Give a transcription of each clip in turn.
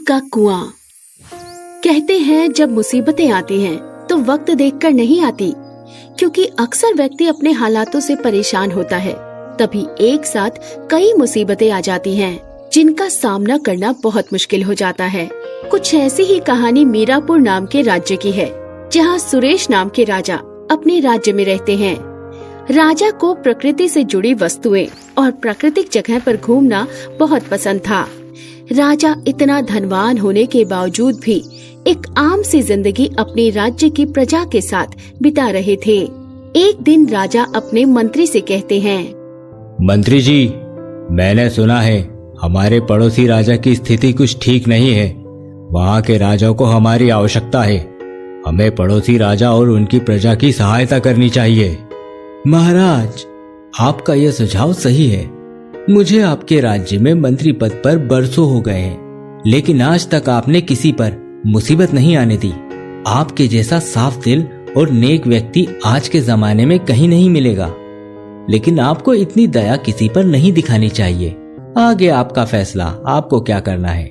का कुआं। कहते हैं जब मुसीबतें आती हैं तो वक्त देखकर नहीं आती, क्योंकि अक्सर व्यक्ति अपने हालातों से परेशान होता है। तभी एक साथ कई मुसीबतें आ जाती हैं जिनका सामना करना बहुत मुश्किल हो जाता है। कुछ ऐसी ही कहानी मीरापुर नाम के राज्य की है, जहाँ सुरेश नाम के राजा अपने राज्य में रहते हैं। राजा को प्रकृति से जुड़ी वस्तुएं और प्राकृतिक जगह पर घूमना बहुत पसंद था। राजा इतना धनवान होने के बावजूद भी एक आम सी जिंदगी अपने राज्य की प्रजा के साथ बिता रहे थे। एक दिन राजा अपने मंत्री से कहते हैं, मंत्री जी, मैंने सुना है हमारे पड़ोसी राजा की स्थिति कुछ ठीक नहीं है। वहाँ के राजा को हमारी आवश्यकता है। हमें पड़ोसी राजा और उनकी प्रजा की सहायता करनी चाहिए। महाराज, आपका यह सुझाव सही है। मुझे आपके राज्य में मंत्री पद पर बरसों हो गए हैं, लेकिन आज तक आपने किसी पर मुसीबत नहीं आने दी। आपके जैसा साफ दिल और नेक व्यक्ति आज के जमाने में कहीं नहीं मिलेगा। लेकिन आपको इतनी दया किसी पर नहीं दिखानी चाहिए। आगे आपका फैसला, आपको क्या करना है।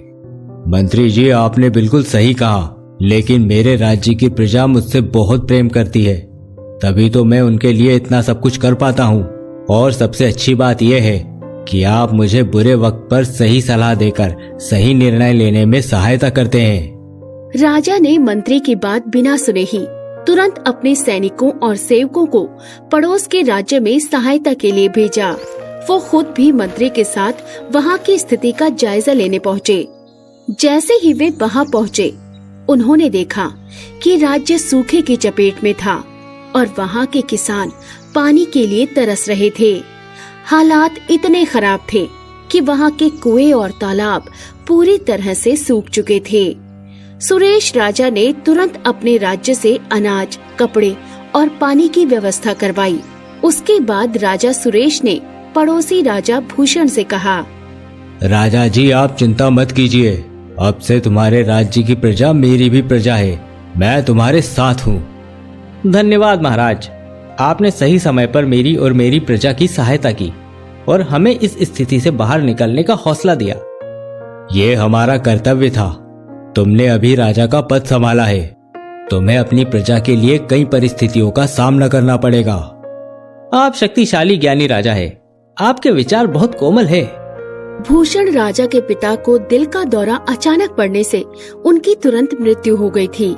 मंत्री जी, आपने बिल्कुल सही कहा, लेकिन मेरे राज्य की प्रजा मुझसे बहुत प्रेम करती है, तभी तो मैं उनके लिए इतना सब कुछ कर पाता हूँ। और सबसे अच्छी बात यह है कि आप मुझे बुरे वक्त पर सही सलाह देकर सही निर्णय लेने में सहायता करते हैं। राजा ने मंत्री की बात बिना सुने ही तुरंत अपने सैनिकों और सेवकों को पड़ोस के राज्य में सहायता के लिए भेजा। वो खुद भी मंत्री के साथ वहाँ की स्थिति का जायजा लेने पहुँचे। जैसे ही वे वहाँ पहुँचे, उन्होंने देखा कि राज्य सूखे की चपेट में था और वहाँ के किसान पानी के लिए तरस रहे थे। हालात इतने खराब थे कि वहाँ के कुएं और तालाब पूरी तरह से सूख चुके थे। सुरेश राजा ने तुरंत अपने राज्य से अनाज, कपड़े और पानी की व्यवस्था करवाई। उसके बाद राजा सुरेश ने पड़ोसी राजा भूषण से कहा, राजा जी, आप चिंता मत कीजिए। अब से तुम्हारे राज्य की प्रजा मेरी भी प्रजा है। मैं तुम्हारे साथ हूँ। धन्यवाद महाराज, आपने सही समय पर मेरी और मेरी प्रजा की सहायता की और हमें इस स्थिति से बाहर निकलने का हौसला दिया। ये हमारा कर्तव्य था। तुमने अभी राजा का पद संभाला है। तुम्हें अपनी प्रजा के लिए कई परिस्थितियों का सामना करना पड़ेगा। आप शक्तिशाली ज्ञानी राजा है। आपके विचार बहुत कोमल है। भूषण राजा के पिता को दिल का दौरा अचानक पड़ने से उनकी तुरंत मृत्यु हो गई थी,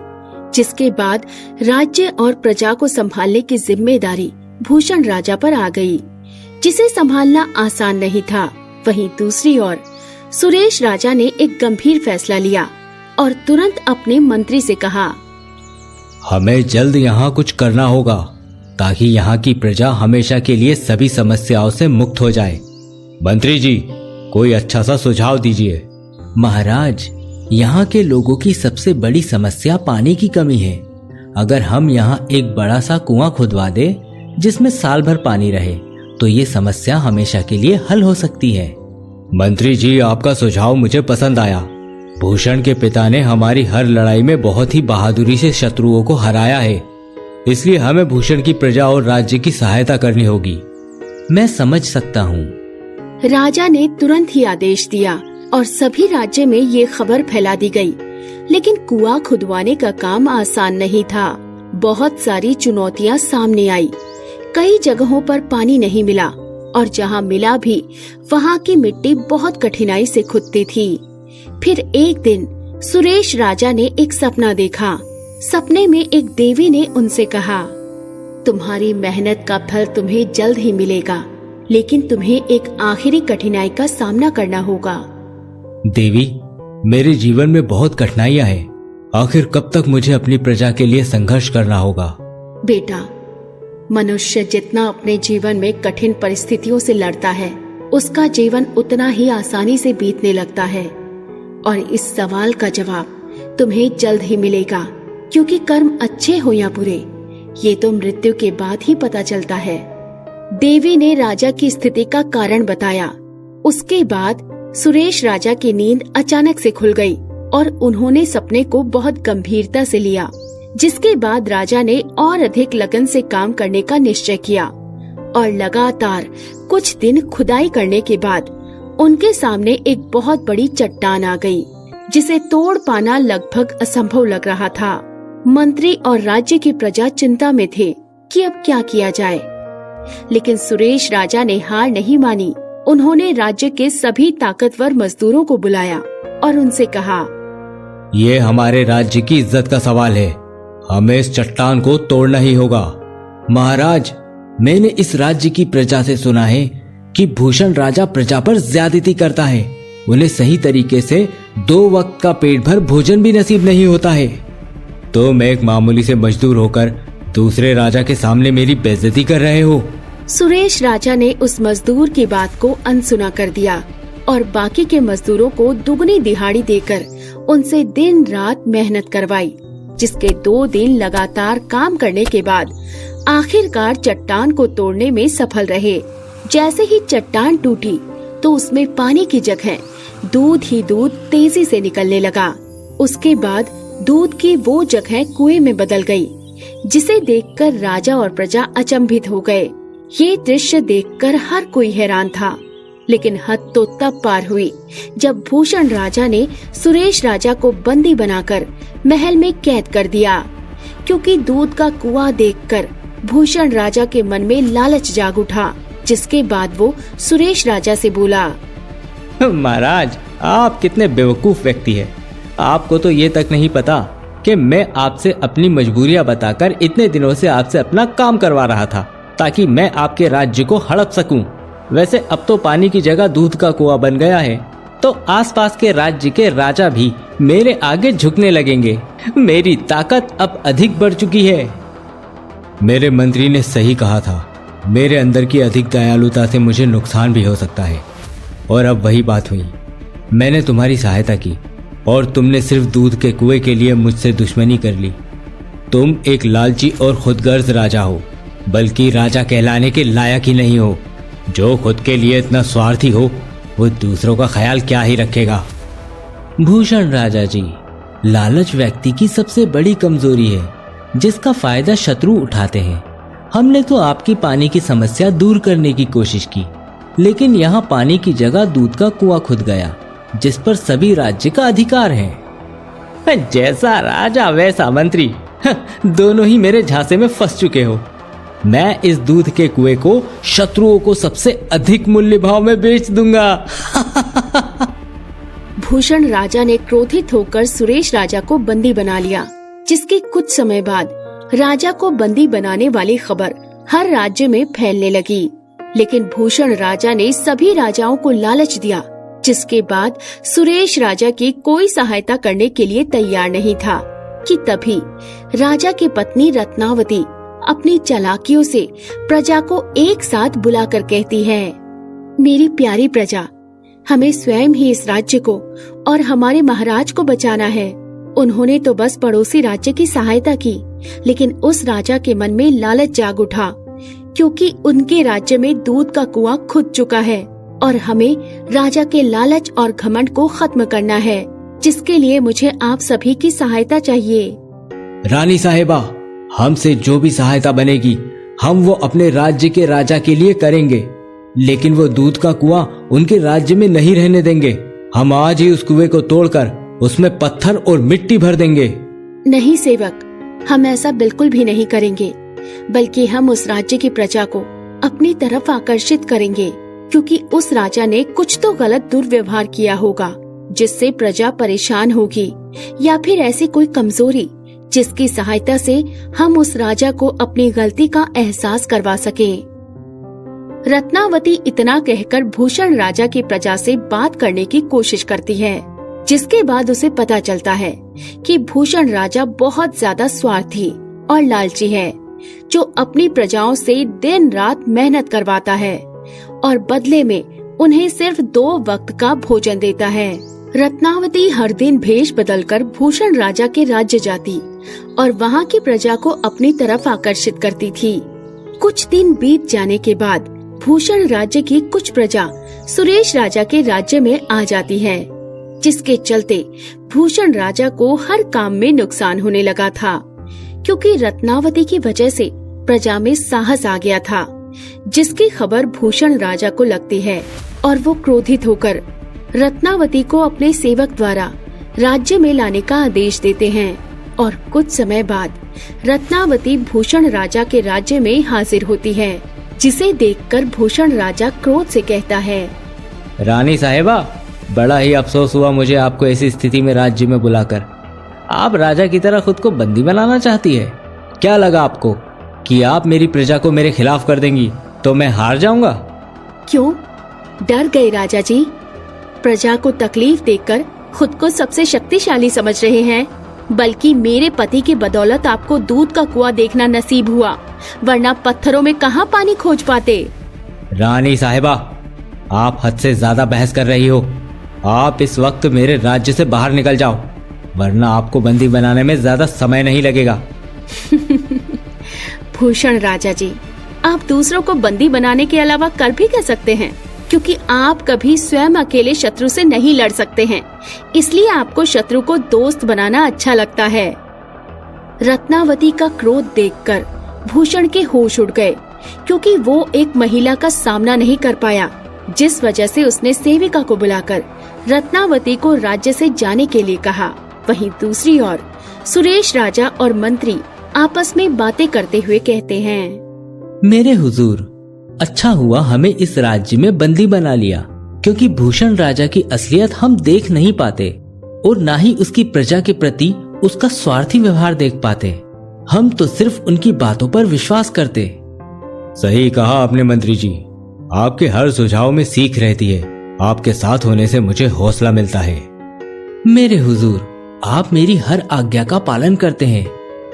जिसके बाद राज्य और प्रजा को संभालने की जिम्मेदारी भूषण राजा पर आ गई, जिसे संभालना आसान नहीं था। वहीं दूसरी ओर सुरेश राजा ने एक गंभीर फैसला लिया और तुरंत अपने मंत्री से कहा, हमें जल्द यहाँ कुछ करना होगा ताकि यहाँ की प्रजा हमेशा के लिए सभी समस्याओं से मुक्त हो जाए। मंत्री जी, कोई अच्छा सा सुझाव दीजिए। महाराज, यहाँ के लोगों की सबसे बड़ी समस्या पानी की कमी है। अगर हम यहाँ एक बड़ा सा कुआं खुदवा दे जिसमें साल भर पानी रहे, तो ये समस्या हमेशा के लिए हल हो सकती है। मंत्री जी, आपका सुझाव मुझे पसंद आया। भूषण के पिता ने हमारी हर लड़ाई में बहुत ही बहादुरी से शत्रुओं को हराया है, इसलिए हमें भूषण की प्रजा और राज्य की सहायता करनी होगी। मैं समझ सकता हूँ। राजा ने तुरंत ही आदेश दिया और सभी राज्य में ये खबर फैला दी गई। लेकिन कुआं खुदवाने का काम आसान नहीं था। बहुत सारी चुनौतियाँ सामने आई। कई जगहों पर पानी नहीं मिला और जहाँ मिला भी वहाँ की मिट्टी बहुत कठिनाई से खुदती थी। फिर एक दिन सुरेश राजा ने एक सपना देखा। सपने में एक देवी ने उनसे कहा, तुम्हारी मेहनत का फल तुम्हें जल्द ही मिलेगा, लेकिन तुम्हें एक आखिरी कठिनाई का सामना करना होगा। देवी, मेरे जीवन में बहुत कठिनाइयां हैं। आखिर कब तक मुझे अपनी प्रजा के लिए संघर्ष करना होगा? बेटा, मनुष्य जितना अपने जीवन में कठिन परिस्थितियों से लड़ता है, उसका जीवन उतना ही आसानी से बीतने लगता है। और इस सवाल का जवाब तुम्हें जल्द ही मिलेगा, क्योंकि कर्म अच्छे हो या बुरे, ये तो मृत्यु के बाद ही पता चलता है। देवी ने राजा की स्थिति का कारण बताया। उसके बाद सुरेश राजा की नींद अचानक से खुल गई और उन्होंने सपने को बहुत गंभीरता से लिया, जिसके बाद राजा ने और अधिक लगन से काम करने का निश्चय किया और लगातार कुछ दिन खुदाई करने के बाद उनके सामने एक बहुत बड़ी चट्टान आ गई। जिसे तोड़ पाना लगभग असंभव लग रहा था। मंत्री और राज्य की प्रजा चिंता में थे कि अब क्या किया जाए, लेकिन सुरेश राजा ने हार नहीं मानी। उन्होंने राज्य के सभी ताकतवर मजदूरों को बुलाया और उनसे कहा, ये हमारे राज्य की इज्जत का सवाल है, हमें इस चट्टान को तोड़ना ही होगा। महाराज, मैंने इस राज्य की प्रजा से सुना है कि भूषण राजा प्रजा पर ज्यादती करता है। उन्हें सही तरीके से 2 वक्त का पेट भर भोजन भी नसीब नहीं होता है। तुम एक मामूली से मजदूर होकर दूसरे राजा के सामने मेरी बेइज्जती कर रहे हो। सुरेश राजा ने उस मजदूर की बात को अनसुना कर दिया और बाकी के मजदूरों को दुगनी दिहाड़ी देकर उनसे दिन रात मेहनत करवाई, जिसके 2 दिन लगातार काम करने के बाद आखिरकार चट्टान को तोड़ने में सफल रहे। जैसे ही चट्टान टूटी तो उसमें पानी की जगह दूध ही दूध तेजी से निकलने लगा। उसके बाद दूध की वो जगह कुएं में बदल गई, जिसे देखकर राजा और प्रजा अचंभित हो गए। ये दृश्य देखकर हर कोई हैरान था, लेकिन हद तो तब पार हुई जब भूषण राजा ने सुरेश राजा को बंदी बनाकर महल में कैद कर दिया, क्योंकि दूध का कुआं देखकर भूषण राजा के मन में लालच जाग उठा। जिसके बाद वो सुरेश राजा से बोला, महाराज, आप कितने बेवकूफ व्यक्ति हैं। आपको तो ये तक नहीं पता कि मैं आपसे अपनी मजबूरियां बताकर इतने दिनों से आपसे अपना काम करवा रहा था, ताकि मैं आपके राज्य को हड़प सकूं। वैसे अब तो पानी की जगह दूध का कुआं बन गया है, तो आसपास के राज्य के राजा भी मेरे आगे झुकने लगेंगे। मेरी ताकत अब अधिक बढ़ चुकी है। मेरे मंत्री ने सही कहा था, मेरे अंदर की अधिक दयालुता से मुझे नुकसान भी हो सकता है। और अब वही बात हुई, मैंने तुम्हारी सहायता की और तुमने सिर्फ दूध के कुएं के लिए मुझसे दुश्मनी कर ली। तुम एक लालची और खुदगर्ज राजा हो, बल्कि राजा कहलाने के लायक ही नहीं हो। जो खुद के लिए इतना स्वार्थी हो, वो दूसरों का ख्याल क्या ही रखेगा। भूषण राजा जी, लालच व्यक्ति की सबसे बड़ी कमजोरी है, जिसका फायदा शत्रु उठाते हैं। हमने तो आपकी पानी की समस्या दूर करने की कोशिश की, लेकिन यहाँ पानी की जगह दूध का कुआं खुद गया, जिस पर सभी राज्य का अधिकार है। जैसा राजा वैसा मंत्री, दोनों ही मेरे झांसे में फंस चुके हो। मैं इस दूध के कुएं को शत्रुओं को सबसे अधिक मूल्य भाव में बेच दूंगा। भूषण राजा ने क्रोधित होकर सुरेश राजा को बंदी बना लिया, जिसके कुछ समय बाद राजा को बंदी बनाने वाली खबर हर राज्य में फैलने लगी। लेकिन भूषण राजा ने सभी राजाओं को लालच दिया, जिसके बाद सुरेश राजा की कोई सहायता करने के लिए तैयार नहीं था कि तभी राजा की पत्नी रत्नावती अपनी चालाकियों से प्रजा को एक साथ बुलाकर कहती है, मेरी प्यारी प्रजा, हमें स्वयं ही इस राज्य को और हमारे महाराज को बचाना है। उन्होंने तो बस पड़ोसी राज्य की सहायता की, लेकिन उस राजा के मन में लालच जाग उठा, क्योंकि उनके राज्य में दूध का कुआं खुद चुका है और हमें राजा के लालच और घमंड को खत्म करना है, जिसके लिए मुझे आप सभी की सहायता चाहिए। रानी साहिबा, हमसे जो भी सहायता बनेगी हम वो अपने राज्य के राजा के लिए करेंगे, लेकिन वो दूध का कुआं उनके राज्य में नहीं रहने देंगे। हम आज ही उस कुएं को तोड़कर उसमें पत्थर और मिट्टी भर देंगे। नहीं सेवक, हम ऐसा बिल्कुल भी नहीं करेंगे, बल्कि हम उस राज्य की प्रजा को अपनी तरफ आकर्षित करेंगे, क्योंकि उस राजा ने कुछ तो गलत दुर्व्यवहार किया होगा, जिससे प्रजा परेशान होगी, या फिर ऐसी कोई कमजोरी जिसकी सहायता से हम उस राजा को अपनी गलती का एहसास करवा सकें। रत्नावती इतना कहकर भूषण राजा की प्रजा से बात करने की कोशिश करती है, जिसके बाद उसे पता चलता है कि भूषण राजा बहुत ज्यादा स्वार्थी और लालची है, जो अपनी प्रजाओं से दिन रात मेहनत करवाता है और बदले में उन्हें सिर्फ 2 वक्त का भोजन देता है। रत्नावती हर दिन भेष बदलकर भूषण राजा के राज्य जाती और वहाँ की प्रजा को अपनी तरफ आकर्षित करती थी। कुछ दिन बीत जाने के बाद भूषण राज्य की कुछ प्रजा सुरेश राजा के राज्य में आ जाती है, जिसके चलते भूषण राजा को हर काम में नुकसान होने लगा था, क्योंकि रत्नावती की वजह से प्रजा में साहस आ गया था, जिसकी खबर भूषण राजा को लगती है और वो क्रोधित होकर रत्नावती को अपने सेवक द्वारा राज्य में लाने का आदेश देते हैं और कुछ समय बाद रत्नावती भूषण राजा के राज्य में हाजिर होती है, जिसे देखकर भूषण राजा क्रोध से कहता है, रानी साहिबा, बड़ा ही अफसोस हुआ मुझे आपको ऐसी स्थिति में राज्य में बुलाकर। आप राजा की तरह खुद को बंदी बनाना चाहती है। क्या लगा आपको कि आप मेरी प्रजा को मेरे खिलाफ कर देंगी तो मैं हार जाऊंगा? क्यों डर गए राजा जी? प्रजा को तकलीफ देकर खुद को सबसे शक्तिशाली समझ रहे हैं, बल्कि मेरे पति की बदौलत आपको दूध का कुआं देखना नसीब हुआ, वरना पत्थरों में कहाँ पानी खोज पाते। रानी साहिबा, आप हद से ज्यादा बहस कर रही हो। आप इस वक्त मेरे राज्य से बाहर निकल जाओ, वरना आपको बंदी बनाने में ज्यादा समय नहीं लगेगा। भूषण राजा जी, आप दूसरों को बंदी बनाने के अलावा कर भी कर सकते हैं, क्योंकि आप कभी स्वयं अकेले शत्रु से नहीं लड़ सकते हैं, इसलिए आपको शत्रु को दोस्त बनाना अच्छा लगता है। रत्नावती का क्रोध देखकर भूषण के होश उड़ गए, क्योंकि वो एक महिला का सामना नहीं कर पाया, जिस वजह से उसने सेविका को बुलाकर रत्नावती को राज्य से जाने के लिए कहा। वहीं दूसरी ओर सुरेश राजा और मंत्री आपस में बातें करते हुए कहते हैं, मेरे हुजूर, अच्छा हुआ हमें इस राज्य में बंदी बना लिया, क्योंकि भूषण राजा की असलियत हम देख नहीं पाते और ना ही उसकी प्रजा के प्रति उसका स्वार्थी व्यवहार देख पाते। हम तो सिर्फ उनकी बातों पर विश्वास करते। सही कहा आपने मंत्री जी, आपके हर सुझाव में सीख रहती है। आपके साथ होने से मुझे हौसला मिलता है। मेरे हुजूर, आप मेरी हर आज्ञा का पालन करते हैं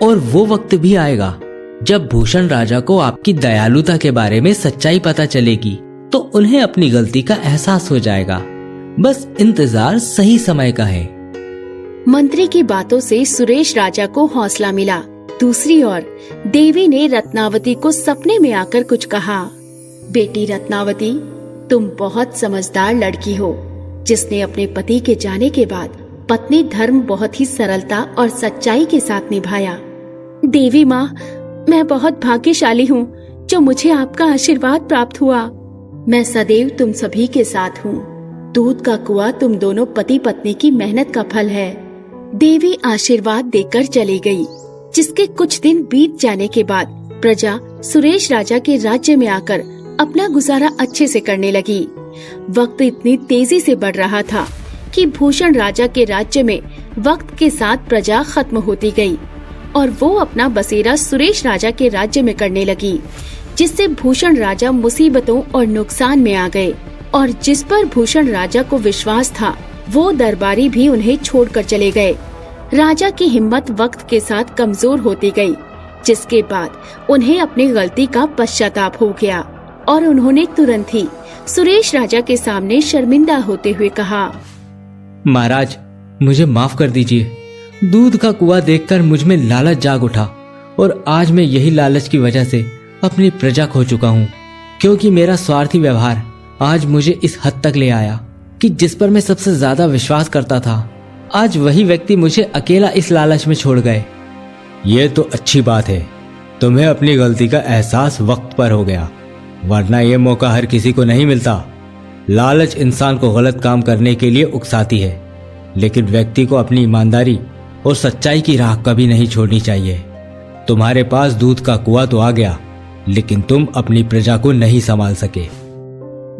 और वो वक्त भी आएगा जब भूषण राजा को आपकी दयालुता के बारे में सच्चाई पता चलेगी, तो उन्हें अपनी गलती का एहसास हो जाएगा। बस इंतजार सही समय का है। मंत्री की बातों से सुरेश राजा को हौसला मिला। दूसरी ओर देवी ने रत्नावती को सपने में आकर कुछ कहा, बेटी रत्नावती, तुम बहुत समझदार लड़की हो, जिसने अपने पति के जाने के बाद पत्नी धर्म बहुत ही सरलता और सच्चाई के साथ निभाया। देवी माँ, मैं बहुत भाग्यशाली हूँ जो मुझे आपका आशीर्वाद प्राप्त हुआ। मैं सदैव तुम सभी के साथ हूँ। दूध का कुआं तुम दोनों पति पत्नी की मेहनत का फल है। देवी आशीर्वाद देकर चली गई। जिसके कुछ दिन बीत जाने के बाद प्रजा सुरेश राजा के राज्य में आकर अपना गुजारा अच्छे से करने लगी। वक्त इतनी तेजी से बढ़ रहा था कि भूषण राजा के राज्य में वक्त के साथ प्रजा खत्म होती गई और वो अपना बसेरा सुरेश राजा के राज्य में करने लगी, जिससे भूषण राजा मुसीबतों और नुकसान में आ गए। और जिस पर भूषण राजा को विश्वास था, वो दरबारी भी उन्हें छोड़कर चले गए। राजा की हिम्मत वक्त के साथ कमजोर होती गई, जिसके बाद उन्हें अपनी गलती का पश्चाताप हो गया और उन्होंने तुरंत ही सुरेश राजा के सामने शर्मिंदा होते हुए कहा, महाराज, मुझे माफ कर दीजिए। दूध का कुआं देखकर मुझ में लालच जाग उठा और आज मैं यही लालच की वजह से अपनी प्रजा खो चुका हूँ, क्योंकि मेरा स्वार्थी व्यवहार आज मुझे इस हद तक ले आया कि जिस पर मैं सबसे ज्यादा विश्वास करता था, आज वही व्यक्ति मुझे अकेला इस लालच में छोड़ गए। ये तो अच्छी बात है, तुम्हें अपनी गलती का एहसास वक्त पर हो गया, वरना ये मौका हर किसी को नहीं मिलता। लालच इंसान को गलत काम करने के लिए उकसाती है, लेकिन व्यक्ति को अपनी ईमानदारी और सच्चाई की राह कभी नहीं छोड़नी चाहिए। तुम्हारे पास दूध का कुआं तो आ गया, लेकिन तुम अपनी प्रजा को नहीं संभाल सके।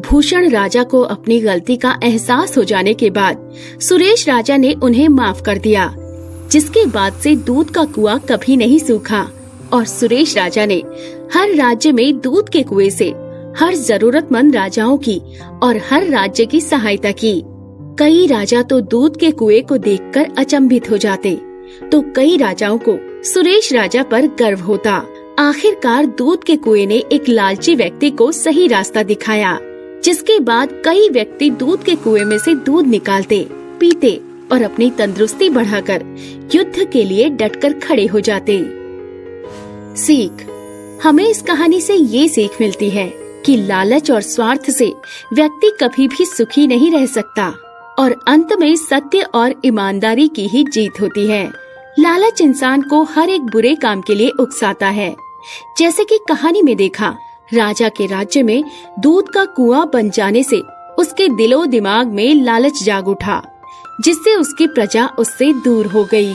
भूषण राजा को अपनी गलती का एहसास हो जाने के बाद सुरेश राजा ने उन्हें माफ कर दिया, जिसके बाद से दूध का कुआं कभी नहीं सूखा और सुरेश राजा ने हर राज्य में दूध के कुएं से हर जरूरतमंद राजाओं की और हर राज्य की सहायता की। कई राजा तो दूध के कुएं को देखकर अचंभित हो जाते, तो कई राजाओं को सुरेश राजा पर गर्व होता। आखिरकार दूध के कुएं ने एक लालची व्यक्ति को सही रास्ता दिखाया, जिसके बाद कई व्यक्ति दूध के कुएं में से दूध निकालते, पीते और अपनी तंदुरुस्ती बढ़ाकर युद्ध के लिए डटकर खड़े हो जाते। सीख, हमें इस कहानी से ये सीख मिलती है कि लालच और स्वार्थ से व्यक्ति कभी भी सुखी नहीं रह सकता और अंत में सत्य और ईमानदारी की ही जीत होती है। लालच इंसान को हर एक बुरे काम के लिए उकसाता है। जैसे कि कहानी में देखा, राजा के राज्य में दूध का कुआं बन जाने से उसके दिलो दिमाग में लालच जाग उठा। जिससे उसकी प्रजा उससे दूर हो गई।